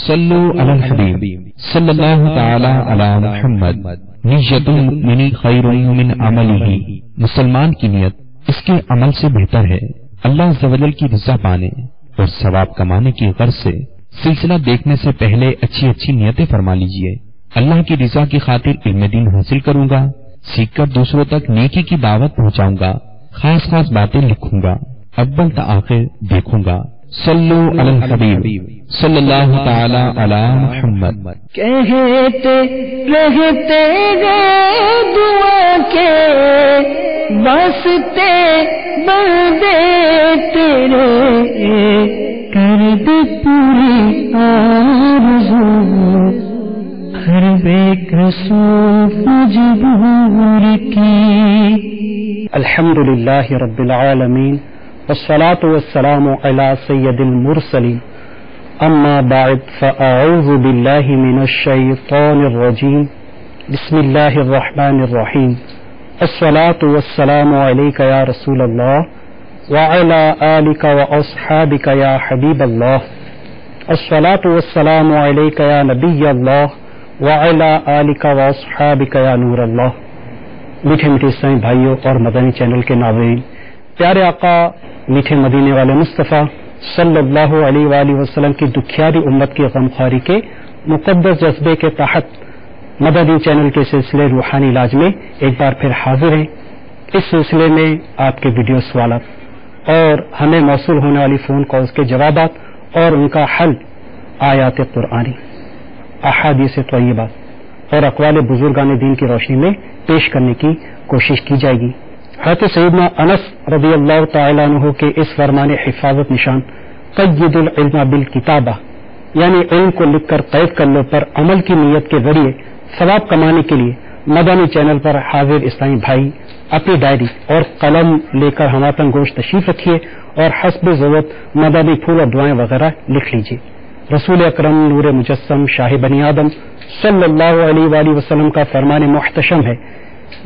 صلو علی الحبیب صلی اللہ تعالی علی محمد نیت المؤمن خیر من عملہ، مسلمان کی نیت اس کے عمل سے بہتر ہے۔ اللہ عز و جل کی رضا پانے اور ثواب کمانے کی غرض سے سلسلہ دیکھنے سے پہلے اچھی اچھی نیتیں فرما لیجئے۔ اللہ کی رضا کی خاطر علم دین حاصل کروں گا، سیکھ کر دوسروں تک نیکی کی دعوت پہنچاؤں گا، خاص خاص باتیں لکھوں گا، اول تا آخر دیکھوں گا۔ صلو علی الحبیب صلی اللہ تعالی علی محمد۔ کہتے رہتے گئے دعا کے واسطے بندے تیرے، کر دے پوری آرزو ہر بے قصو مجبور کی۔ الحمدللہ رب العالمین والصلاة والسلام على سید المرسلین، اما بعد فاعوذ باللہ من الشیطان الرجیم، بسم اللہ الرحمن الرحیم، الصلاة والسلام علیک یا رسول اللہ وعلى آلک واصحابک یا حبیب اللہ، الصلاة والسلام علیک یا نبی اللہ وعلى آلک واصحابک یا نور اللہ۔ میٹھے میٹھے اسلامی بھائیوں اور مدنی چینل کے ناظرین، پیارے آقا میٹھے مدینے والے مصطفیٰ صلی اللہ علیہ وآلہ وسلم کی دکھیاری امت کی غمخواری کے مقدس جذبے کے تحت مدنی چینل کے سلسلے روحانی علاج میں ایک بار پھر حاضر ہیں۔ اس سلسلے میں آپ کے ویڈیو سوالات اور ہمیں موصول ہونے والی فون کالز کے جوابات اور ان کا حل آیات قرآنی، احادیث طیبہ اور اقوال بزرگان دین کی روشنی میں پیش کرنے کی کوشش کی جائے گی۔ حضرت سیدنا انس رضی اللہ تعالیٰ عنہ کے اس فرمان حفاظت نشان قید العلم بالکتابہ، یعنی علم کو لکھ کر قید کر لو پر عمل کی نیت کے ذریعے ثواب کمانے کے لیے مدنی چینل پر حاضر اسلامی بھائی اپنی ڈائری اور قلم لے کر ہماتن گوش تشریف رکھیے اور حسب ضرورت مدنی پھول اور دعائیں وغیرہ لکھ لیجیے۔ رسول اکرم نور مجسم شاہ بنی آدم صلی اللہ علیہ وآلہ وسلم کا فرمان محتشم ہے،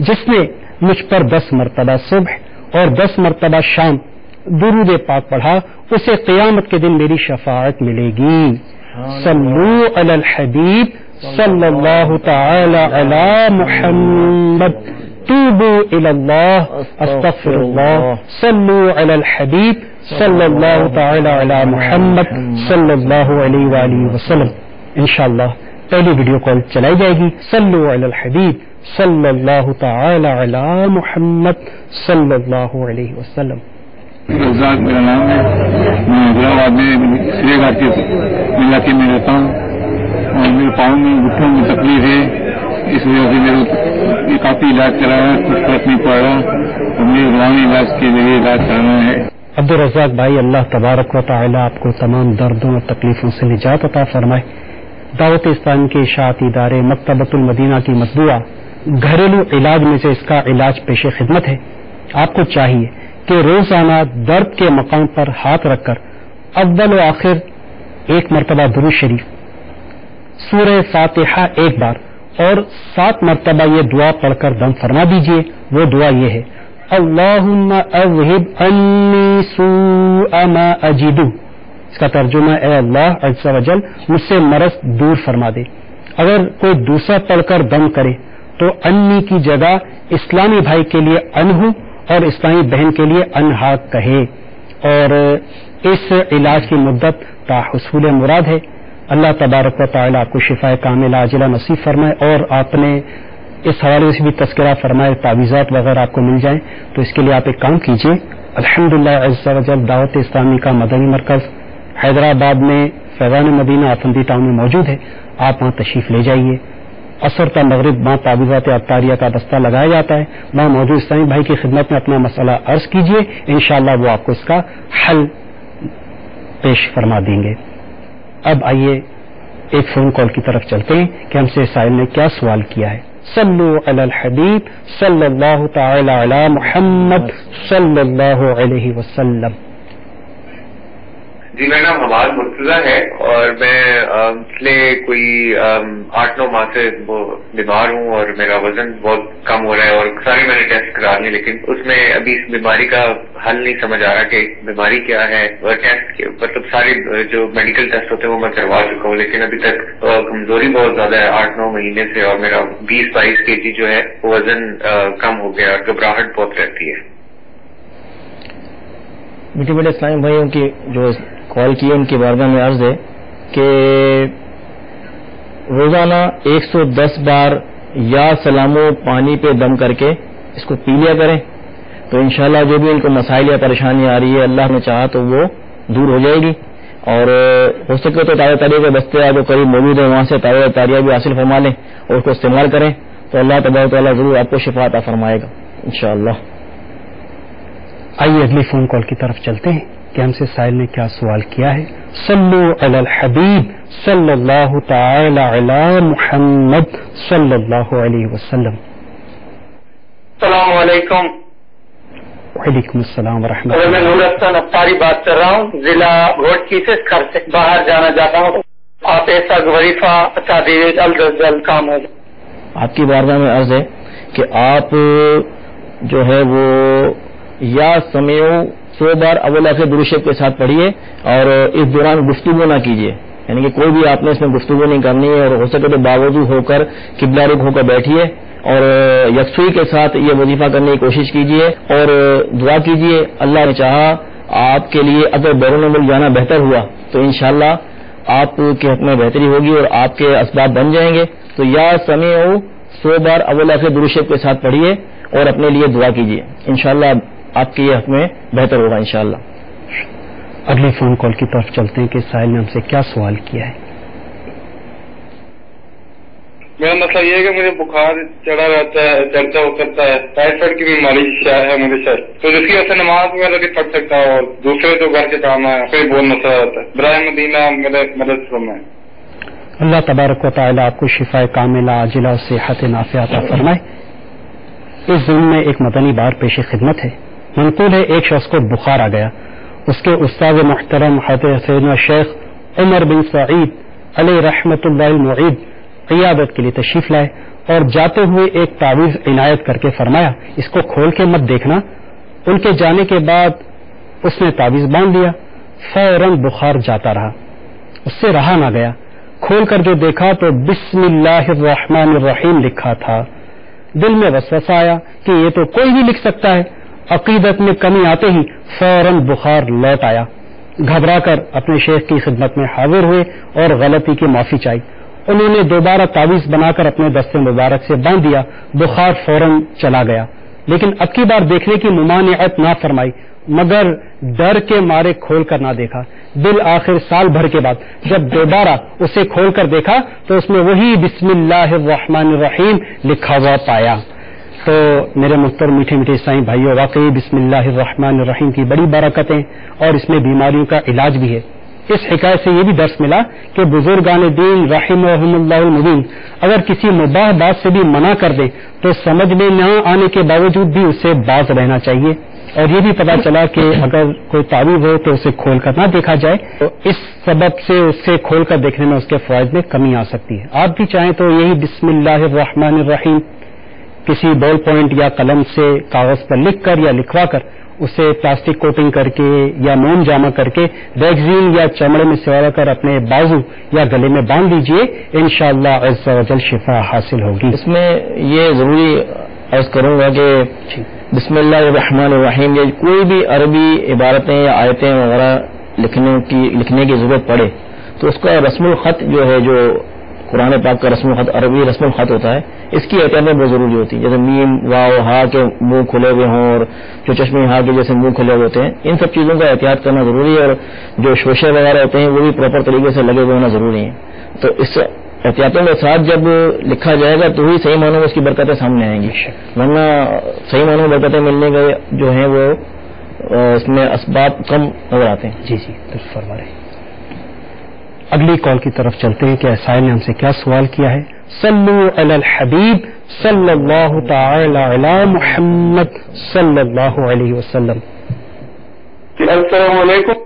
جس نے مجھ پر 10 مرتبہ صبح اور 10 مرتبہ شام درود پاک پڑھا، اسے قیامت کے دن میری شفاعت ملے گی۔ صلو علی الحبیب صلی اللہ تعالی علی محمد، توبوا الی اللہ استغفر اللہ، صلو علی الحبیب صلی اللہ تعالی علی محمد صلی اللہ علیہ وآلہ وسلم۔ انشاءاللہ پہلی ویڈیو کال چلائی جائے گی۔ صلو علی الحبیب صلی اللہ تعالی علی محمد صلی اللہ علیہ وسلم۔ رزاق میرا نام ہے، میں حیدرآباد میں سرے گھاٹ کے علاقے میں رہتا ہوں اور میرے پاؤں میں گھٹنوں میں تکلیف ہے، اس وجہ سے میرے کافی علاج کرایا، کچھ فرق نہیں پڑ رہا اور میرے روحانی علاج کے ذریعے علاج کرانا ہے۔ عبدالرزاق بھائی، اللہ تبارک و تعالی آپ کو تمام دردوں اور تکلیفوں سے نجات عطا فرمائے۔ دعوت اسلام کے اشاعتی ادارے مکتبۃ المدینہ کی مطبوعہ گھریلو علاج میں سے اس کا علاج پیش خدمت ہے۔ آپ کو چاہیے کہ روزانہ درد کے مقام پر ہاتھ رکھ کر اول و آخر 1 مرتبہ درود شریف، سورہ فاتحہ 1 بار اور 7 مرتبہ یہ دعا پڑھ کر دم فرما دیجئے۔ وہ دعا یہ ہے: اللہم اذہب عنی سوء ما اجد، اس کا ترجمہ اے اللہ عز و جل مجھ سے مرض دور فرما دے۔ اگر کوئی دوسرا پڑھ کر دم کرے تو انی کی جگہ اسلامی بھائی کے لیے انہو اور اسلامی بہن کے لیے انہا کہے، اور اس علاج کی مدت تا حصول مراد ہے۔ اللہ تبارک و تعالی آپ کو شفا کاملہ عاجلہ نصیب فرمائے، اور آپ نے اس حوالے سے بھی تذکرہ فرمائے تعویذات وغیرہ آپ کو مل جائیں، تو اس کے لیے آپ ایک کام کیجیے۔ الحمدللہ عز و جل دعوت اسلامی کا مدنی مرکز حیدرآباد میں فیضان مدینہ آفندی ٹاؤن میں موجود ہے، آپ وہاں تشریف لے جائیے۔ عصر تا مغرب وہاں تعویذات عطاریہ کا بستہ لگایا جاتا ہے، وہاں موجود اسلامی بھائی کی خدمت میں اپنا مسئلہ عرض کیجیے، انشاءاللہ وہ آپ کو اس کا حل پیش فرما دیں گے۔ اب آئیے ایک فون کال کی طرف چلتے ہیں کہ ہم سے سائل نے کیا سوال کیا ہے۔ صلو علی الحبیب صلی اللہ تعالی علی محمد صلی اللہ علیہ وسلم۔ جی میرا نام حماد مرتضیٰ ہے اور میں پچھلے کوئی 8-9 ماہ سے بیمار ہوں اور میرا وزن بہت کم ہو رہا ہے اور سارے میں نے ٹیسٹ کرا لیے لیکن اس میں ابھی اس بیماری کا حل نہیں سمجھ آ رہا کہ بیماری کیا ہے اور ٹیسٹ مطلب سارے جو میڈیکل ٹیسٹ ہوتے ہیں وہ میں کروا چکا ہوں لیکن ابھی تک کمزوری بہت زیادہ ہے 8-9 مہینے سے اور میرا 20-22 kg جو ہے وزن کم ہو گیا اور گھبراہٹ بہت رہتی ہے۔ میٹھے بڑے اسلامی بھائیوں کی جو کال کی ان کی بارگاہ میں عرض ہے کہ روزانہ 110 بار یا سلامو پانی پہ دم کر کے اس کو پی لیا کریں تو انشاءاللہ جو بھی ان کو مسائل یا پریشانی آ رہی ہے اللہ نے چاہا تو وہ دور ہو جائے گی اور ہو سکے تو تازہ تاریخ کے بستے جو قریب موجود ہیں وہاں سے تازہ تاریخ بھی حاصل فرما لیں اور اس کو استعمال کریں تو اللہ تبارک و تعالیٰ ضرور آپ کو شفا عطا فرمائے گا انشاءاللہ۔ آئیے اگلی فون کال کی طرف چلتے ہیں کہ ہم سے سائل نے کیا سوال کیا ہے۔ صلو علی الحبیب صلی اللہ تعالی علی محمد صلی اللہ علیہ وسلم۔ السلام علیکم۔ وعلیکم السلام ورحمۃ میں اللہ۔ نور احسن افطاری بات کر رہا ہوں، ضلع گھوٹکی سے گھر سے باہر جانا چاہتا ہوں، آپ ایسا وظیفہ اچھا دیجیے جلد از جلد کام ہو جائے۔ آپ کی بارگاہ میں عرض ہے کہ آپ جو ہے وہ یا سمیعو 100 بار اول آخر درود شریف کے ساتھ پڑھیے اور اس دوران گفتگو نہ کیجیے، یعنی کہ کوئی بھی آپ نے اس میں گفتگو نہیں کرنی ہے اور ہو سکے تو باوضو ہو کر قبلہ رخ ہو کر بیٹھیے اور یکسوئی کے ساتھ یہ وظیفہ کرنے کی کوشش کیجیے اور دعا کیجیے اللہ نے چاہا آپ کے لیے اگر بیرون ملک جانا بہتر ہوا تو انشاءاللہ آپ کے حق میں بہتری ہوگی اور آپ کے اسباب بن جائیں گے۔ تو یا سمیعو 100 بار اول آخر درود شریف کے ساتھ پڑھیے اور اپنے لیے دعا کیجیے، انشاءاللہ آپ کے حق میں بہتر ہوگا انشاءاللہ۔ اگلی فون کال کی طرف چلتے ہیں کہ سائل نے ہم سے کیا سوال کیا ہے۔ میرا مسئلہ یہ ہے کہ مجھے بخار چڑھا رہتا ہے، چڑھتا اترتا ہے، ٹائیفائڈ کی بیماری ہے مجھے شاید، تو جس کی وجہ سے نماز وغیرہ نہیں پڑھ سکتا اور دوسرے جو گھر کے کام ہے پھر بہت مسئلہ رہتا ہے، برائے مدینہ میرے مدد فرمائیں۔ اللہ تبارک و تعالیٰ آپ کو شفاء کاملہ عاجلہ و صحت نافعہ عطا فرمائے۔ اس ضمن میں ایک مدنی بار پیش خدمت ہے۔ منقول ہے ایک شخص کو بخار آ گیا، اس کے استاد محترم حضرت سیدنا شیخ عمر بن سعید علیہ رحمت اللہ المعید عیادت کے لیے تشریف لائے اور جاتے ہوئے ایک تعویذ عنایت کر کے فرمایا اس کو کھول کے مت دیکھنا۔ ان کے جانے کے بعد اس نے تعویذ باندھ دیا، فوراً بخار جاتا رہا، اس سے رہا نہ گیا۔ کھول کر جو دیکھا تو بسم اللہ الرحمن الرحیم لکھا تھا۔ دل میں وسوسہ آیا کہ یہ تو کوئی بھی لکھ سکتا ہے۔ عقیدت میں کمی آتے ہی فوراً بخار لوٹ آیا۔ گھبرا کر اپنے شیخ کی خدمت میں حاضر ہوئے اور غلطی کی معافی چاہی۔ انہوں نے دوبارہ تعویذ بنا کر اپنے دست مبارک سے باندھ دیا، بخار فوراً چلا گیا۔ لیکن اب کی بار دیکھنے کی ممانعت نہ فرمائی مگر ڈر کے مارے کھول کر نہ دیکھا۔ بالآخر سال بھر کے بعد جب دوبارہ اسے کھول کر دیکھا تو اس میں وہی بسم اللہ الرحمن الرحیم لکھا ہوا پایا۔ تو میرے محترم میٹھے میٹھے عیسائی بھائیوں، واقعی بسم اللہ الرحمن الرحیم کی بڑی برکتیں اور اس میں بیماریوں کا علاج بھی ہے۔ اس حکایت سے یہ بھی درس ملا کہ بزرگان دین رحمہم اللہ المبین اگر کسی مباح بات سے بھی منع کر دیں تو سمجھ میں نہ آنے کے باوجود بھی اسے باز رہنا چاہیے۔ اور یہ بھی پتا چلا کہ اگر کوئی تعویذ ہو تو اسے کھول کر نہ دیکھا جائے، تو اس سبب سے اسے کھول کر دیکھنے میں اس کے فوائد میں کمی آ سکتی ہے۔ آپ بھی چاہیں تو یہی بسم اللہ الرحمن الرحیم کسی بال پوائنٹ یا قلم سے کاغذ پر لکھ کر یا لکھوا کر اسے پلاسٹک کوٹنگ کر کے یا موم جامع کر کے ویکسین یا چمڑے میں سوارا کر اپنے بازو یا گلے میں باندھ دیجئے، انشاءاللہ عز و جل شفا حاصل ہوگی۔ اس میں یہ ضروری عرض کروں گا کہ بسم اللہ الرحمن الرحیم یہ کوئی بھی عربی عبارتیں یا آیتیں وغیرہ لکھنے کی ضرورت پڑے تو اس کا رسم الخط جو ہے، جو قرآن پاک کا رسم الخط عربی رسم الخط ہوتا ہے، اس کی احتیاط بہت ضروری ہوتی ہے۔ جیسے میم واو ہا کے منہ کھلے ہوئے ہوں اور جو چشمے ہا کے جیسے منہ کھلے ہوئے ہوتے ہیں، ان سب چیزوں کا احتیاط کرنا ضروری ہے اور جو شوشے وغیرہ ہوتے ہیں وہ بھی پراپر طریقے سے لگے ہوئے ہونا ضروری ہے۔ تو اس احتیاطوں کے ساتھ جب لکھا جائے گا تو ہی صحیح معنوں میں اس کی برکتیں سامنے آئیں گی، ورنہ صحیح معنوں میں برکتیں ملنے کے جو ہیں وہ اس میں اسباب کم نظر آتے ہیں۔ جی درست فرما رہے ہیں۔ اگلی کال کی طرف چلتے ہیں کہ سائل نے ہم سے کیا سوال کیا ہے۔ صلو علی الحبیب صلی اللہ تعالی علی محمد صلی اللہ علیہ وسلم۔ السلام علیکم۔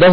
10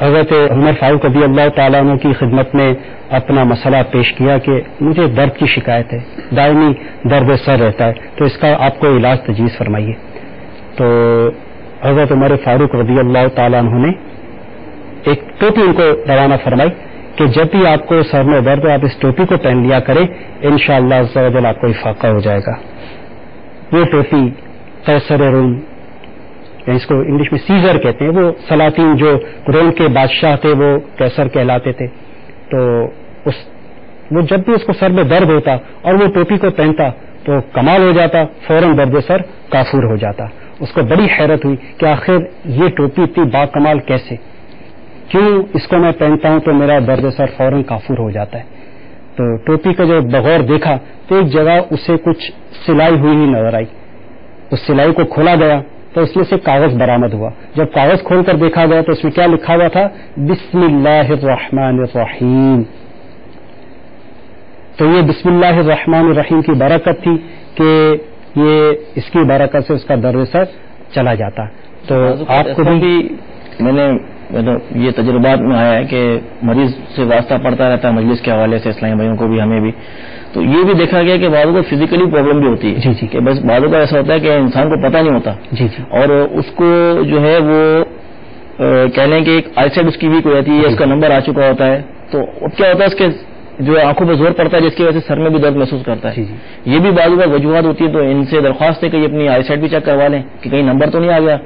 حضرت عمر فاروق رضی اللہ تعالیٰ عنہ کی خدمت میں اپنا مسئلہ پیش کیا کہ مجھے درد کی شکایت ہے، دائمی درد سر رہتا ہے، تو اس کا آپ کو علاج تجویز فرمائیے۔ تو حضرت عمر فاروق رضی اللہ تعالیٰ عنہ نے ایک ٹوپی ان کو روانہ فرمائی کہ جب بھی آپ کو سر میں درد ہو آپ اس ٹوپی کو پہن لیا کریں، انشاءاللہ عز و جل آپ کو افاقہ ہو جائے گا۔ وہ ٹوپی قیصر روم، اس کو انگلش میں سیزر کہتے ہیں، وہ سلاطین جو روم کے بادشاہ تھے وہ قیصر کہلاتے تھے، تو وہ جب بھی اس کو سر میں درد ہوتا اور وہ ٹوپی کو پہنتا تو کمال ہو جاتا، فوراً درد سر کافور ہو جاتا۔ اس کو بڑی حیرت ہوئی کہ آخر یہ ٹوپی اتنی با کمال کیسے، کیوں اس کو میں پہنتا ہوں تو میرا درد سر فوراً کافور ہو جاتا ہے۔ تو ٹوپی کا جو بغور دیکھا تو ایک جگہ اسے کچھ سلائی ہوئی ہی نظر آئی، اس سلائی کو کھولا گیا تو اس میں سے کاغذ برآمد ہوا۔ جب کاغذ کھول کر دیکھا گیا تو اس میں کیا لکھا ہوا تھا؟ بسم اللہ الرحمن الرحیم۔ تو یہ بسم اللہ الرحمن الرحیم کی برکت تھی کہ یہ اس کی برکت سے اس کا درد سر چلا جاتا۔ تو آپ کو بھی میں نے یہ تجربات میں آیا ہے کہ مریض سے واسطہ پڑتا رہتا ہے مجلس کے حوالے سے، اسلامی بھائیوں کو بھی ہمیں بھی، تو یہ بھی دیکھا گیا کہ بعضوں کو فزیکلی پرابلم بھی ہوتی ہے جی کہ بس بعضوں کا ایسا ہوتا ہے کہ انسان کو پتہ نہیں ہوتا جی اور اس کو جو ہے وہ کہہ لیں کہ ایک آئی سائڈ اس کی ویک ہو جاتی ہے، اس کا نمبر آ چکا ہوتا ہے، تو اب کیا ہوتا ہے اس کے جو آنکھوں پہ زور پڑتا ہے جس کی وجہ سے سر میں بھی درد محسوس کرتا ہے۔ یہ بھی بعض اوقات وجوہات ہوتی ہے، تو ان سے درخواست ہے کہ یہ اپنی آئی سائٹ بھی چیک کروا لیں کہ کہیں نمبر تو نہیں آ گیا،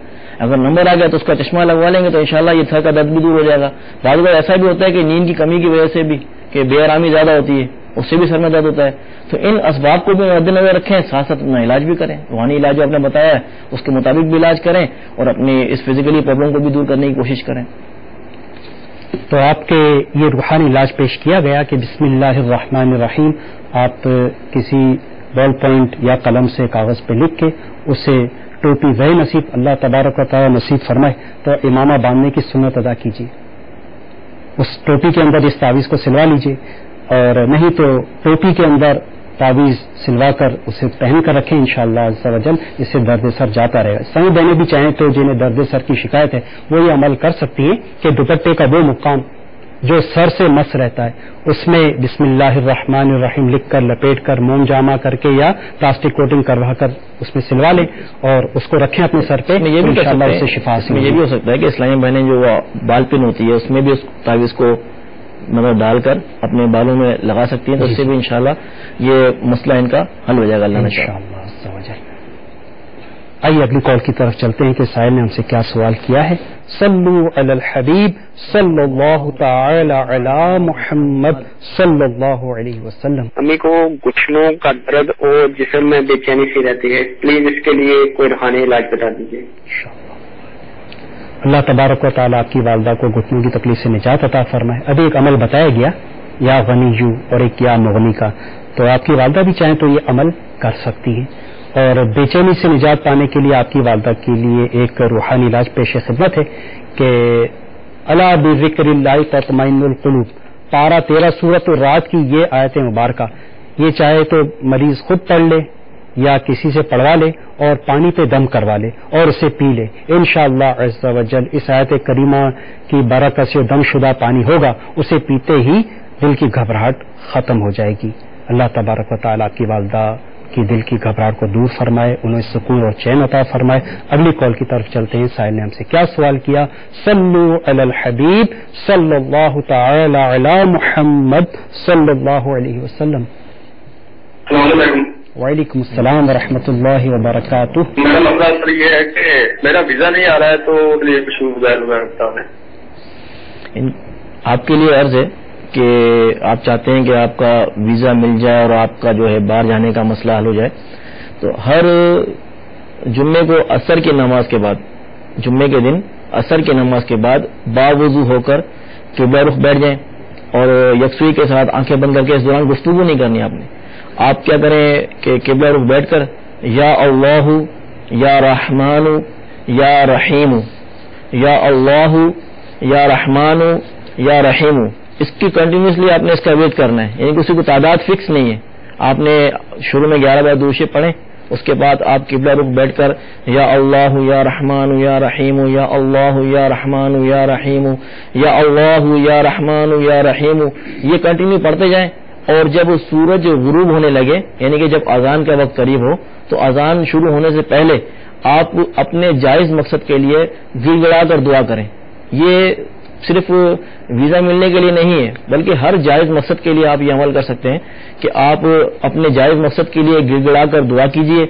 اگر نمبر آ گیا تو اس کا چشمہ لگوا لیں گے تو انشاءاللہ یہ سر کا درد بھی دور ہو جائے گا۔ بعض اوقات ایسا بھی ہوتا ہے کہ نیند کی کمی کی وجہ سے بھی کہ بے آرامی زیادہ ہوتی ہے، اس سے بھی سر میں درد ہوتا ہے، تو ان اسباب کو بھی مد نظر رکھیں، ساتھ ساتھ اپنا علاج بھی کریں، روحانی علاج جو آپ نے بتایا ہے اس کے مطابق بھی علاج کریں اور اپنی اس فزیکلی پرابلم کو بھی دور کرنے کی کوشش کریں۔ تو آپ کے یہ روحانی علاج پیش کیا گیا کہ بسم اللہ الرحمن الرحیم آپ کسی بال پوائنٹ یا قلم سے کاغذ پہ لکھ کے اسے ٹوپی وہی نصیب اللہ تبارک و تعالی نصیب فرمائے تو امامہ باندھنے کی سنت ادا کیجیے، اس ٹوپی کے اندر اس تعویذ کو سلوا لیجیے، اور نہیں تو ٹوپی کے اندر تعویذ سلوا کر اسے پہن کر رکھیں، انشاءاللہ عز و جل اس سے درد سر جاتا رہے گا۔ سمجھ دینے بھی چاہیں تو جنہیں درد سر کی شکایت ہے وہ یہ عمل کر سکتی ہیں کہ دوپٹے کا وہ مقام جو سر سے مس رہتا ہے اس میں بسم اللہ الرحمن الرحیم لکھ کر لپیٹ کر موم جامع کر کے یا پلاسٹک کوٹنگ کروا کر اس میں سلوا لیں اور اس کو رکھیں اپنے سر پہ، یہ بھی انشاءاللہ اس سے شفا حاصل یہ بھی ہو سکتا ہے کہ اسلامی بہنیں جو بال پن ہوتی ہے اس میں بھی اس تعویذ کو مطلب ڈال کر اپنے بالوں میں لگا سکتی ہیں، تو اس سے بھی انشاءاللہ یہ مسئلہ ان کا حل ہو جائے گا اللہ نے انشاءاللہ عز و جل۔ آئیے اگلی کال کی طرف چلتے ہیں کہ سائل نے ہم سے کیا سوال کیا ہے۔ صلو علی الحبیب صلی اللہ تعالی علی محمد صلی اللہ علیہ وسلم۔ امی کو گھٹنوں کا درد اور جسم میں بے چینی سی رہتی ہے، پلیز اس کے لیے کوئی روحانی علاج بتا دیجیے۔ اللہ تبارک و تعالیٰ آپ کی والدہ کو گھٹنوں کی تکلیف سے نجات عطا فرمائے۔ ابھی ایک عمل بتایا گیا یا غنیو اور ایک یا مغنی کا، تو آپ کی والدہ بھی چاہیں تو یہ عمل کر سکتی ہیں، اور بے چینی سے نجات پانے کے لیے آپ کی والدہ کے لیے ایک روحانی علاج پیش خدمت ہے کہ الا بذکر اللہ تطمئن القلوب، پارہ 13 سورۃ الرعد کی یہ آیت مبارکہ، یہ چاہے تو مریض خود پڑھ لے یا کسی سے پڑھوا لے اور پانی پہ دم کروا لے اور اسے پی لے، انشاءاللہ عز و جل اس آیت کریمہ کی برکت سے دم شدہ پانی ہوگا، اسے پیتے ہی دل کی گھبراہٹ ختم ہو جائے گی۔ اللہ تبارک و تعالیٰ کی والدہ کی دل کی گھبراہٹ کو دور فرمائے، انہیں سکون اور چین عطا فرمائے۔ اگلی کال کی طرف چلتے ہیں۔ سائل نے ہم سے کیا سوال کیا؟ صلو علی الحبیب صلی اللہ تعالی علی محمد صلی اللہ علیہ وسلم۔ السلام علیکم۔ وعلیکم السلام ورحمۃ اللہ وبرکاتہ۔ میرا مسئلہ سر یہ ہے کہ میرا ویزا نہیں آ رہا ہے، تو اس لیے کچھ گزار آپ کے لیے عرض ہے کہ آپ چاہتے ہیں کہ آپ کا ویزا مل جائے اور آپ کا جو ہے باہر جانے کا مسئلہ حل ہو جائے، تو ہر جمعے کو عصر کی نماز کے بعد، جمعے کے دن عصر کی نماز کے بعد باوضو ہو کر قبلہ رخ بیٹھ جائیں اور یکسوئی کے ساتھ آنکھیں بند کر کے اس دوران گفتگو نہیں کرنی آپ نے۔ آپ کیا کریں کہ قبلہ رخ بیٹھ کر یا اللہ یا رحمان یا رحیم، یا اللہ یا رحمان یا رحیم، اس کی کنٹینیوسلی آپ نے اس کا ویٹ کرنا ہے، یعنی کسی کو تعداد فکس نہیں ہے۔ آپ نے شروع میں 11 بار درود شریف پڑھیں، اس کے بعد آپ قبلہ رخ بیٹھ کر یا اللہ یا رحمان یا رحیم یا اللہ یا رحمان یا رحیم یا اللہ یا رحمان یا رحیم یہ کنٹینیو پڑھتے جائیں. اور جب سورج غروب ہونے لگے یعنی کہ جب اذان کا وقت قریب ہو تو اذان شروع ہونے سے پہلے آپ اپنے جائز مقصد کے لیے گڑ گڑا کر دعا کریں. یہ صرف ویزا ملنے کے لیے نہیں ہے بلکہ ہر جائز مقصد کے لیے آپ یہ عمل کر سکتے ہیں کہ آپ اپنے جائز مقصد کے لیے گڑ گڑا کر دعا کیجئے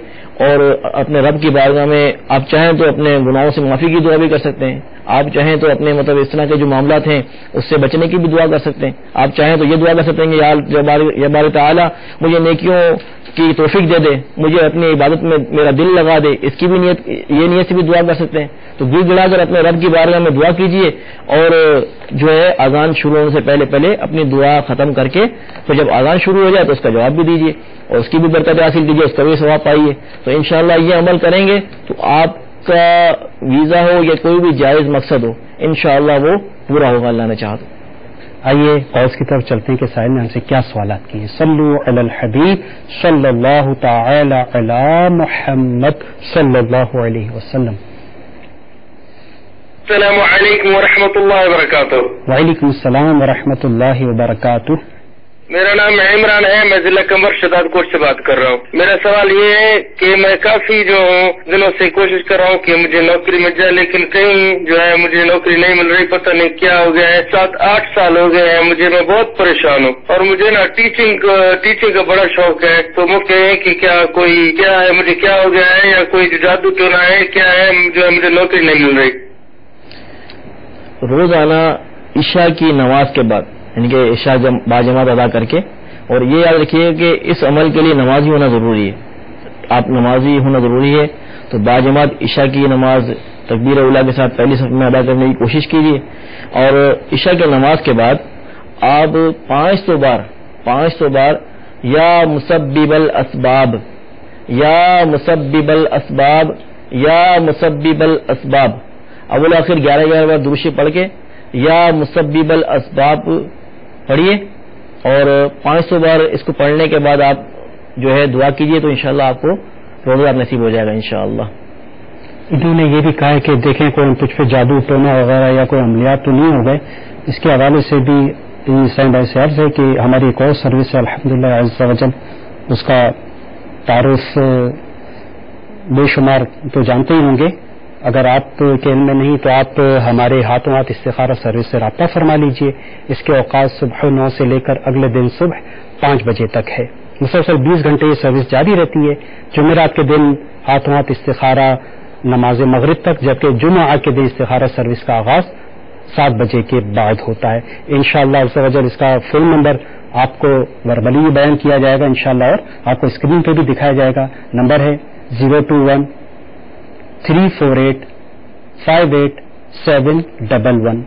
اور اپنے رب کی بارگاہ میں آپ چاہیں تو اپنے گناہوں سے معافی کی دعا بھی کر سکتے ہیں. آپ چاہیں تو اپنے مطلب اس طرح کے جو معاملات ہیں اس سے بچنے کی بھی دعا کر سکتے ہیں. آپ چاہیں تو یہ دعا کر سکتے ہیں کہ یا بار تعالیٰ مجھے نیکیوں کی توفیق دے دے, مجھے اپنی عبادت میں میرا دل لگا دے, اس کی بھی نیت سے بھی دعا کر سکتے ہیں. تو گڑ گڑا کر اپنے رب کی بارگاہ میں دعا کیجئے اور جو ہے اذان شروع ہونے سے پہلے اپنی دعا ختم کر کے تو جب اذان شروع ہو جائے تو اس کا جواب بھی دیجئے اور اس کی بھی برکت حاصل کیجئے, اس کا بھی ثواب پائیے. تو انشاءاللہ یہ عمل کریں گے تو آپ کا ویزا ہو یا کوئی بھی جائز مقصد ہو انشاءاللہ وہ پورا ہوگا اللہ نے چاہا تو. آئیے قوس کی طرف چلتے ہیں کہ سائل نے ہم سے کیا سوالات کیے. صلو علی الحبیب صلی اللہ تعالی علی محمد صلی اللہ علیہ وسلم. السلام علیکم ورحمۃ اللہ وبرکاتہ. وعلیکم السلام ورحمۃ اللہ وبرکاتہ. میرا نام عمران ہے, میں ضلع قمر شداد کوٹ سے بات کر رہا ہوں. میرا سوال یہ ہے کہ میں کافی جو ہوں دنوں سے کوشش کر رہا ہوں کہ مجھے نوکری مل جائے لیکن کہیں جو ہے مجھے نوکری نہیں مل رہی, پتہ نہیں کیا ہو گیا ہے. 7-8 سال ہو گئے ہیں مجھے, میں بہت پریشان ہوں اور مجھے نا ٹیچنگ کا بڑا شوق ہے. تو وہ کہیں کہ کیا ہے مجھے کیا ہو گیا ہے یا کوئی جادو ٹونا ہے کیا ہے جو ہے مجھے نوکری نہیں مل رہی. روزانہ عشاء کی نماز کے بعد یعنی کہ عشاء باجماعت ادا کر کے, اور یہ یاد رکھیے کہ اس عمل کے لیے نمازی ہونا ضروری ہے, آپ نمازی ہونا ضروری ہے. تو باجماعت عشاء کی نماز تکبیر اولیٰ کے ساتھ پہلی صف میں ادا کرنے کی کوشش کیجیے اور عشاء کی نماز کے بعد آپ 500 بار یا مسبب الاسباب یا مسبب الاسباب یا مسبب الاسباب اول آخر 11 بار درود شریف پڑھ کے یا مسبب الاسباب پڑھیے اور 500 بار اس کو پڑھنے کے بعد آپ جو ہے دعا کیجئے تو انشاءاللہ آپ کو روزگار نصیب ہو جائے گا انشاءاللہ. انہوں نے یہ بھی کہا ہے کہ دیکھیں کوئی تجھ پہ جادو ٹونا وغیرہ یا کوئی عملیات تو نہیں ہو گئے. اس کے حوالے سے بھی سائن بھائی سے عرض ہے کہ ہماری ایک اور سروس ہے الحمدللہ عز و جل, اس کا تعارف بے شمار تو جانتے ہی ہوں گے. اگر آپ کے علم میں نہیں تو آپ ہمارے ہاتھوں ہاتھ استخارہ سروس سے رابطہ فرما لیجئے. اس کے اوقات صبح 9 سے لے کر اگلے دن صبح 5 بجے تک ہے. مسلسل 20 گھنٹے یہ سروس جاری رہتی ہے. جمعرات کے دن ہاتھوں ہاتھ استخارہ نماز مغرب تک, جبکہ جمعہ کے دن استخارہ سروس کا آغاز 7 بجے کے بعد ہوتا ہے. انشاءاللہ عز و جل اس کا فون نمبر آپ کو وربلی بیان کیا جائے گا انشاءاللہ اور آپ کو اسکرین پہ بھی دکھایا جائے گا. نمبر ہے 021-348-58711.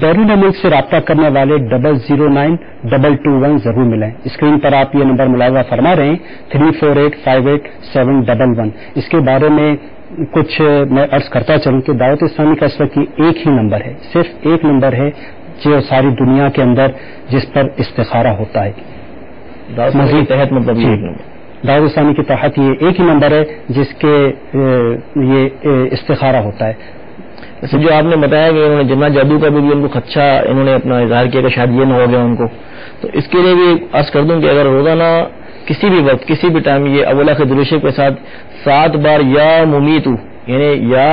بیرون ملک سے رابطہ کرنے والے 009-221 ضرور ملیں. اسکرین پر آپ یہ نمبر ملاحظہ فرما رہے ہیں 348-58711. اس کے بارے میں کچھ میں عرض کرتا چلوں کہ دعوت اسلامی کا اس وقت ایک ہی نمبر ہے, صرف ایک نمبر ہے جو ساری دنیا کے اندر جس پر استخارہ ہوتا ہے. مزید تحت مطلب دعوت اسلامی کے تحت یہ ایک ہی نمبر ہے جس کے یہ استخارہ ہوتا ہے. ویسے جو آپ نے بتایا کہ انہوں نے جنات جادو کا بھی ان کو خدشہ انہوں نے اپنا اظہار کیا کہ شاید یہ نہ ہو گیا ان کو, تو اس کے لیے بھی عرض کر دوں کہ اگر روزانہ کسی بھی وقت کسی بھی ٹائم یہ اول آخر درود شریف کے ساتھ 7 بار یا ممیتو یعنی یا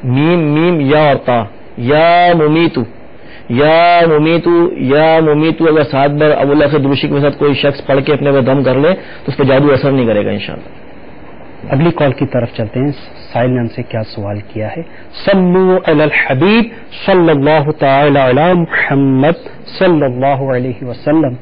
میم یا اور تا یا ممیتو یا ممیتو یا ممیتو اگر 7 بار اول آخر درود شریف کے ساتھ کوئی شخص پڑھ کے اپنے کو دم کر لے تو اس پہ جادو اثر نہیں کرے گا انشاءاللہ. اگلی کال کی طرف چلتے ہیں. سائل نے ہم سے کیا سوال کیا ہے. صلو علی الحبیب صلی اللہ تعالی علی محمد صلی اللہ علیہ وسلم.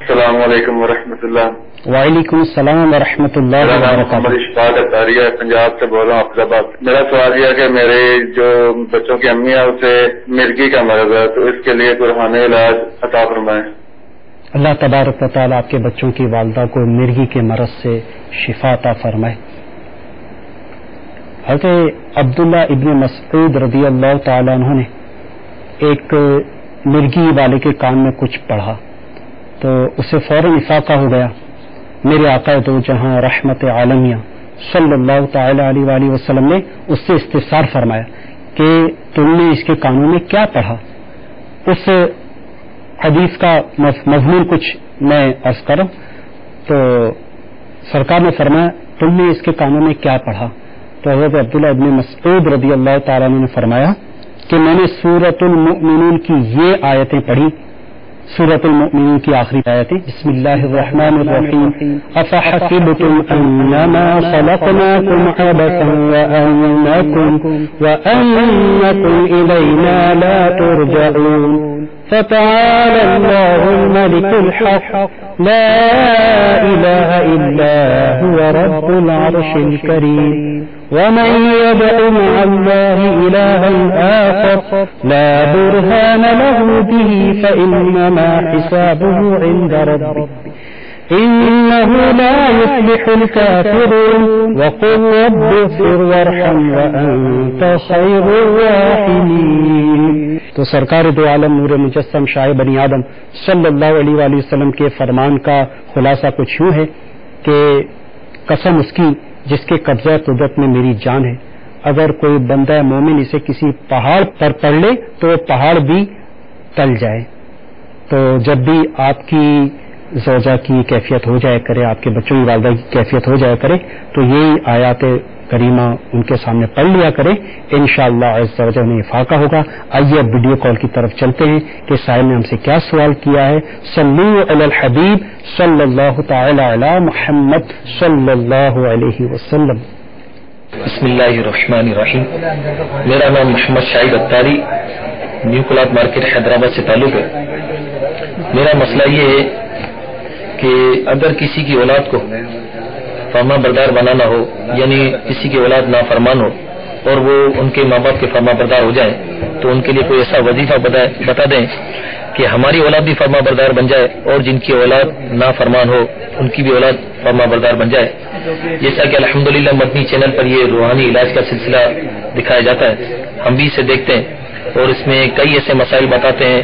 السلام علیکم ورحمۃ اللہ. وعلیکم السلام ورحمۃ اللہ وبرکاتہ. محمد اشفاق اطاریہ پنجاب سے بول رہا ہوں, حفظ آباد. میرا سوال یہ ہے کہ میرے جو بچوں کی امی ہے اسے مرگی کا مرض ہے, تو اس کے لیے کوئی روحانی علاج عطا فرمائیں. اللہ تبارک و تعالیٰ آپ کے بچوں کی والدہ کو مرگی کے مرض سے شفا عطا فرمائے. حضرت عبداللہ ابن مسعود رضی اللہ تعالیٰ عنہ نے ایک مرگی والے کے کان میں کچھ پڑھا تو اسے فوراً افاقہ ہو گیا. میرے آقا دو جہاں رحمت عالمیہ صلی اللہ تعالی علیہ وآلہ وسلم نے اس سے استفسار فرمایا کہ تم نے اس کے کانوں میں کیا پڑھا. اس حدیث کا مضمون کچھ میں عرض کروں تو سرکار نے فرمایا تم نے اس کے کانوں میں کیا پڑھا؟ تو حضرت عبداللہ ابن مسعود رضی اللہ تعالیٰ عنہ نے فرمایا کہ میں نے سورۃ المؤمنون کی یہ آیتیں پڑھی، سورۃ المؤمنون کی آخری آیتیں، بسم اللہ الرحمن الرحیم افحسبتم انما خلقناکم عبثا وانکم الینا لا ترجعون فتعالى الله الملك الحق لا إله إلا هو رب العرش الكريم ومن يدع مع الله إلها آخر لا برهان له به فإنما حسابه عند ربه إنه لا يفلح الكافرون وقل رب اغفر وارحم وأنت خير الراحمين. تو سرکار دو عالم نور مجسم شاہ بنی آدم صلی اللہ علیہ وآلہ وسلم کے فرمان کا خلاصہ کچھ یوں ہے کہ قسم اس کی جس کے قبضہ قدرت میں میری جان ہے، اگر کوئی بندہ مومن اسے کسی پہاڑ پر پڑھ لے تو وہ پہاڑ بھی ٹل جائے. تو جب بھی آپ کی زوجہ کی کیفیت ہو جائے کرے، آپ کے بچوں کی والدہ کی کیفیت ہو جائے کرے تو یہی آیات کریمہ ان کے سامنے پڑھ لیا کرے، انشاءاللہ عز و جل افاقہ ہوگا. آئیے اب ویڈیو کال کی طرف چلتے ہیں کہ سائل نے ہم سے کیا سوال کیا ہے. صلو علی الحبیب صلی اللہ تعالی علی محمد صلی اللہ علیہ وسلم. بسم اللہ الرحمن الرحیم. میرا نام محمد شاہد اتاری، نیو کلاب مارکیٹ حیدرآباد سے تعلق ہے. میرا مسئلہ یہ ہے کہ اگر کسی کی اولاد کو فرما بردار بنانا ہو، یعنی کسی کی اولاد نافرمان ہو اور وہ ان کے ماں باپ کے فرما بردار ہو جائیں تو ان کے لیے کوئی ایسا وظیفہ بتا دیں کہ ہماری اولاد بھی فرما بردار بن جائے اور جن کی اولاد نافرمان ہو ان کی بھی اولاد فرما بردار بن جائے. جیسا کہ الحمدللہ مدنی چینل پر یہ روحانی علاج کا سلسلہ دکھایا جاتا ہے، ہم بھی اسے دیکھتے ہیں اور اس میں کئی ایسے مسائل بتاتے ہیں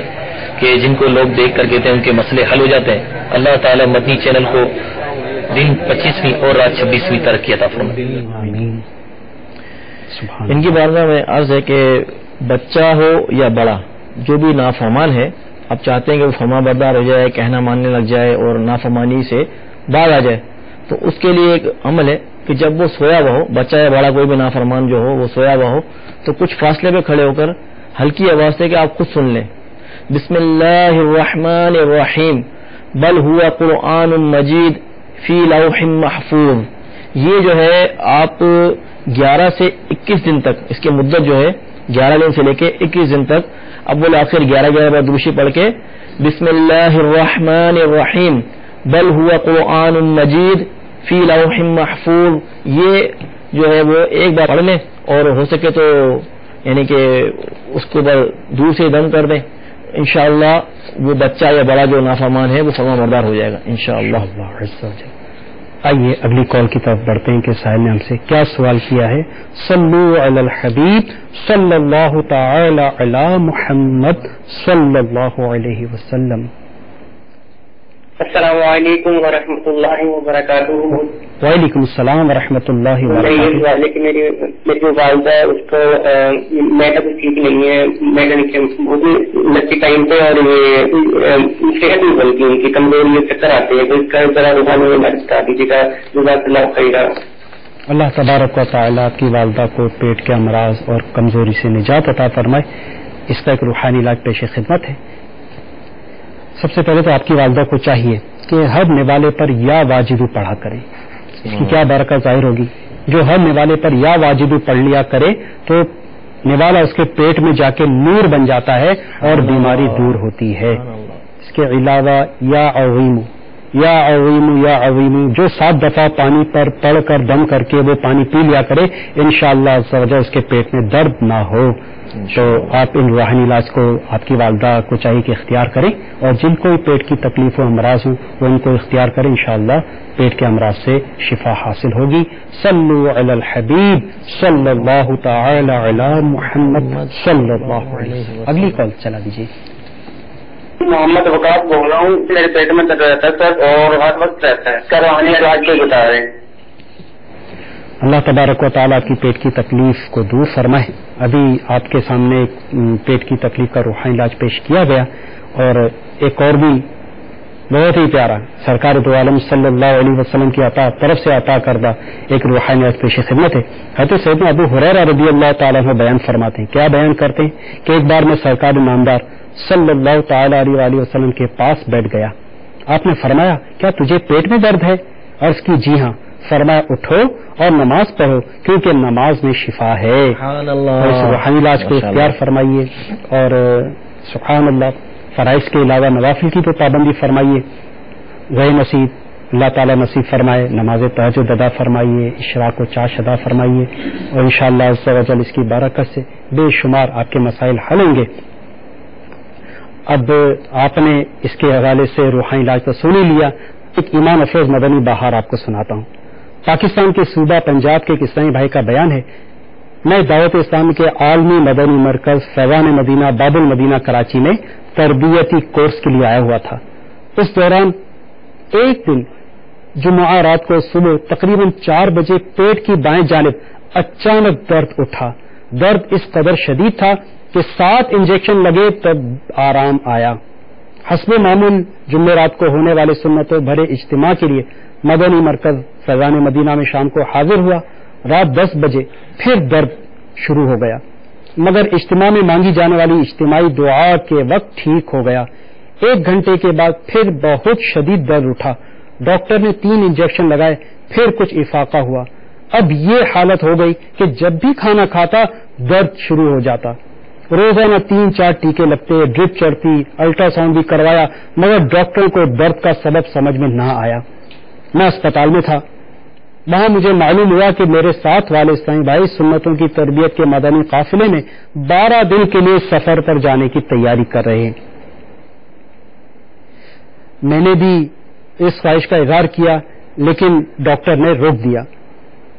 کہ جن کو لوگ دیکھ کر کہتے ہیں ان کے مسئلے حل ہو جاتے ہیں. اللہ تعالیٰ مدنی چینل کو دن 25ویں اور رات 26ویں ترقی عطا فرمائے. ان کی بارگاہ میں عرض ہے کہ بچہ ہو یا بڑا جو بھی نافرمان ہے، اب چاہتے ہیں کہ وہ فرما بردار ہو جائے، کہنا ماننے لگ جائے اور نافرمانی سے باز آ جائے، تو اس کے لیے ایک عمل ہے کہ جب وہ سویا ہوا ہو، بچہ یا بڑا کوئی بھی نافرمان جو ہو وہ سویا ہوا ہو، تو کچھ فاصلے پہ کھڑے ہو کر ہلکی آواز سے کہ آپ خود سن لیں، بسم اللہ الرحمن الرحیم بل ہوا قرآن مجید فی لوح محفوظ. یہ جو ہے آپ 11 سے 21 دن تک، اس کی مدت جو ہے 11 دن سے لے کے 21 دن تک اول آخر 11 بار درشی پڑھ کے بسم اللہ الرحمن الرحیم بل ہوا قرآن مجید فی لوح محفوظ، یہ جو ہے وہ ایک بار پڑھ لیں اور ہو سکے تو یعنی کہ اس کو دور سے دم کر دیں. انشاءاللہ وہ بچہ یا بڑا جو نافرمان ہے وہ فرما بردار ہو جائے گا انشاءاللہ. آئیے اگلی کال کی طرف بڑھتے ہیں کہ سائل نے ہم سے کیا سوال کیا ہے. صلو علی الحبیب صلی اللہ تعالی علی محمد صلی اللہ علیہ وسلم. السلام علیکم ورحمۃ اللہ وبرکاتہ. وعلیکم السلام ورحمۃ اللہ وبرکاتہ. لیکن میری جو والدہ ہے اس کو میڈا بھی ٹھیک نہیں ہے، میڈا وہ بھی لگتی ٹائم پہ اور یہ صحت نہیں بنتی، ان کی کمزوری چکر آتے ہیں، تو اس کا ذرا روحانی مدد بتا دیجیے گا. جزاک اللہ خیرا. اللہ تبارک و تعالیٰ آپ کی والدہ کو پیٹ کے امراض اور کمزوری سے نجات عطا فرمائے. اس کا ایک روحانی علاج پیش خدمت ہے. سب سے پہلے تو آپ کی والدہ کو چاہیے کہ ہر نوالے پر یا واجب پڑھا کرے. اس کی کیا برکت ظاہر ہوگی؟ جو ہر نوالے پر یا واجب پڑھ لیا کرے تو نوالا اس کے پیٹ میں جا کے نور بن جاتا ہے اور بیماری دور ہوتی ہے. اس کے علاوہ یا عظیم یا عظیم یا عظیم جو 7 دفعہ پانی پر پڑھ کر دم کر کے وہ پانی پی لیا کرے، انشاءاللہ اس کے پیٹ میں درد نہ ہو. تو آپ ان روحانی علاج کو آپ کی والدہ کو چاہیے کہ اختیار کریں، اور جن کو پیٹ کی تکلیف و امراض ہوں وہ ان کو اختیار کریں، انشاءاللہ پیٹ کے امراض سے شفا حاصل ہوگی. صلو علی الحبیب صلی اللہ تعالی علی محمد صلی اللہ علیہ وسلم. اگلی کال چلا دیجیے. محمد وقاص بول رہا ہوں. میرے پیٹ میں درد رہتا ہے سر اور ہر وقت رہتا ہے. کیا روحانی علاج کو بتا رہے ہیں؟ اللہ تبارک و تعالیٰ کی پیٹ کی تکلیف کو دور فرمائے. ابھی آپ کے سامنے پیٹ کی تکلیف کا روحانی علاج پیش کیا گیا اور ایک اور بھی بہت ہی پیارا سرکار دو عالم صلی اللہ علیہ وسلم کی طرف سے عطا کردہ ایک روحانی علاج پیش خدمت ہے. حضرت سیدنا ابو ہریرہ رضی اللہ تعالیٰ عنہ بیان فرماتے ہیں, کیا بیان کرتے ہیں کہ ایک بار میں سرکار نامدار صلی اللہ تعالی علیہ وسلم کے پاس بیٹھ گیا. آپ نے فرمایا کیا تجھے پیٹ میں درد ہے؟ عرض کی جی ہاں. فرمایا اٹھو اور نماز پڑھو کیونکہ نماز میں شفا ہے. اور اس روحانی علاج کو اختیار فرمائیے اور سبحان اللہ فرائض کے علاوہ نوافل کی تو پابندی فرمائیے. غیر نصیب اللہ تعالیٰ نصیب فرمائے. نماز تہجد ادا فرمائیے, اشراق و چاش ادا فرمائیے اور انشاءاللہ عز و جل اس کی برکت سے بے شمار آپ کے مسائل حل ہوں گے. اب آپ نے اس کے حوالے سے روحانی علاج تو سن ہی لیا. ایک ایمان افروز مدنی بہار آپ کو سناتا ہوں. پاکستان کے صوبہ پنجاب کے ایک اسلامی بھائی کا بیان ہے, میں دعوت اسلامی کے عالمی مدنی مرکز فیضان مدینہ باب المدینہ کراچی میں تربیتی کورس کے لیے آیا ہوا تھا. اس دوران ایک دن جمعہ رات کو صبح تقریباً 4 بجے پیٹ کی بائیں جانب اچانک درد اٹھا. درد اس قدر شدید تھا کہ 7 انجیکشن لگے تب آرام آیا. حسب معمول جمعرات کو ہونے والے سنتوں بھرے اجتماع کے لیے مدنی مرکز فیضان مدینہ میں شام کو حاضر ہوا. رات 10 بجے پھر درد شروع ہو گیا مگر اجتماع میں مانگی جانے والی اجتماعی دعا کے وقت ٹھیک ہو گیا. 1 گھنٹے کے بعد پھر بہت شدید درد اٹھا. ڈاکٹر نے 3 انجیکشن لگائے, پھر کچھ افاقہ ہوا. اب یہ حالت ہو گئی کہ جب بھی کھانا کھاتا درد شروع ہو جاتا. روزانہ 3-4 ٹیکے لگتے, ڈرپ چڑھتی, الٹرا ساؤنڈ بھی کروایا مگر ڈاکٹروں کو درد کا سبب سمجھ میں نہ آیا. میں اسپتال میں تھا. وہاں مجھے معلوم ہوا کہ میرے ساتھ والے اسلامی بھائی سنتوں کی تربیت کے مدنی قافلے میں 12 دن کے لیے سفر پر جانے کی تیاری کر رہے ہیں. میں نے بھی اس خواہش کا اظہار کیا لیکن ڈاکٹر نے روک دیا.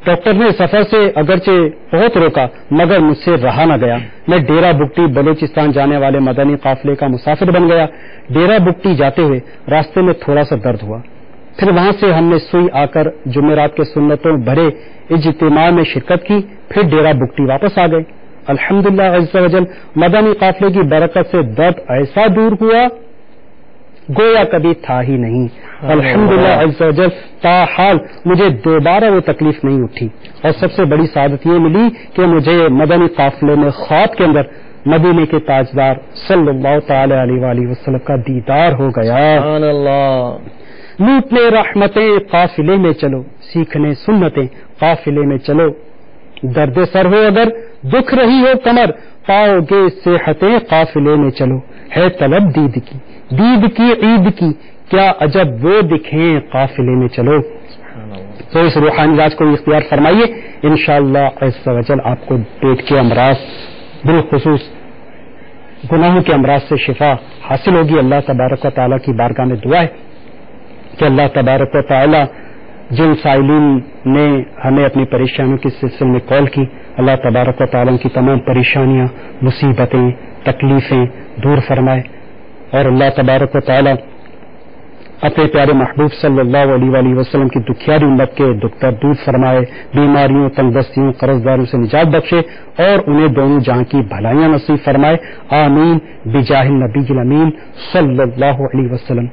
ڈاکٹر نے سفر سے اگرچہ بہت روکا مگر مجھ سے رہا نہ گیا. میں ڈیرہ بگٹی بلوچستان جانے والے مدنی قافلے کا مسافر بن گیا. ڈیرہ بگٹی جاتے ہوئے راستے میں تھوڑا سا درد ہوا. پھر وہاں سے ہم نے سوئی آ کر جمعرات کے سنتوں بھرے اجتماع میں شرکت کی. پھر ڈیرہ بگٹی واپس آ گئے. الحمدللہ عز و جل مدنی قافلے کی برکت سے درد ایسا دور ہوا گویا کبھی تھا ہی نہیں. الحمدللہ عز و جل تاحال مجھے دوبارہ وہ تکلیف نہیں اٹھی. اور سب سے بڑی سعادت یہ ملی کہ مجھے مدنی قافلے میں خواب کے اندر مدینے کے تاجدار صلی اللہ تعالی علیہ وآلہ وسلم کا دیدار ہو گیا. سبحان اللہ. لوٹنے رحمتیں قافلے میں چلو, سیکھنے سنتیں قافلے میں چلو. درد سر ہو اگر دکھ رہی ہو کمر, پاؤ گے صحتیں قافلے میں چلو. ہے طلب دید کی عید کی, کیا عجب وہ دکھیں قافلے میں چلو. تو اس روحانی علاج کو اختیار فرمائیے. انشاءاللہ عز و جل آپ کو پیٹ کے امراض بالخصوص گناہوں کے امراض سے شفا حاصل ہوگی. اللہ تبارک و تعالیٰ کی بارگاہ میں دعا ہے کہ اللہ تبارک و تعالیٰ جن سائلین نے ہمیں اپنی پریشانیوں کے سلسلے میں کال کی, اللہ تبارک و تعالیٰ کی تمام پریشانیاں, مصیبتیں, تکلیفیں دور فرمائے اور اللہ تبارک و تعالیٰ اپنے پیارے محبوب صلی اللہ علیہ وآلہ وسلم کی دکھیاری امت کے دکھ درد دور فرمائے, بیماریوں, تنگدستیوں, قرض داروں سے نجات بخشے اور انہیں دونوں جہاں کی بھلائیاں نصیب فرمائے. آمین بجاہ النبی الامین صلی اللہ علیہ وسلم.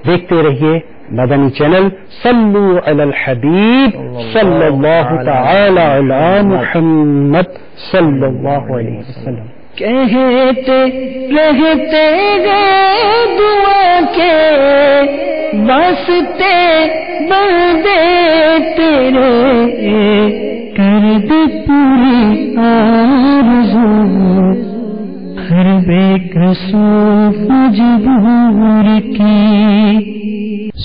دیکھتے رہیے مدنی چینل. صلو علی الحبیب صلی اللہ تعالی علی محمد صلی اللہ علیہ وسلم. کہتے رہتے گئے دعا کے واسطے بندے تیرے, کر دے پوری آرزو ہر بے کسوف مجبور کی.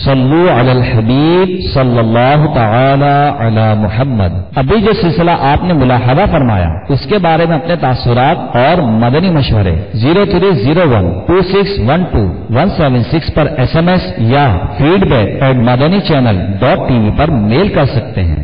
صلو علی الحبیب صلی اللہ تعالی علی محمد. ابھی جو سلسلہ آپ نے ملاحظہ فرمایا اس کے بارے میں اپنے تاثرات اور مدنی مشورے 03012612 پر SMS یا feedback@madanichannel.tv پر میل کر سکتے ہیں.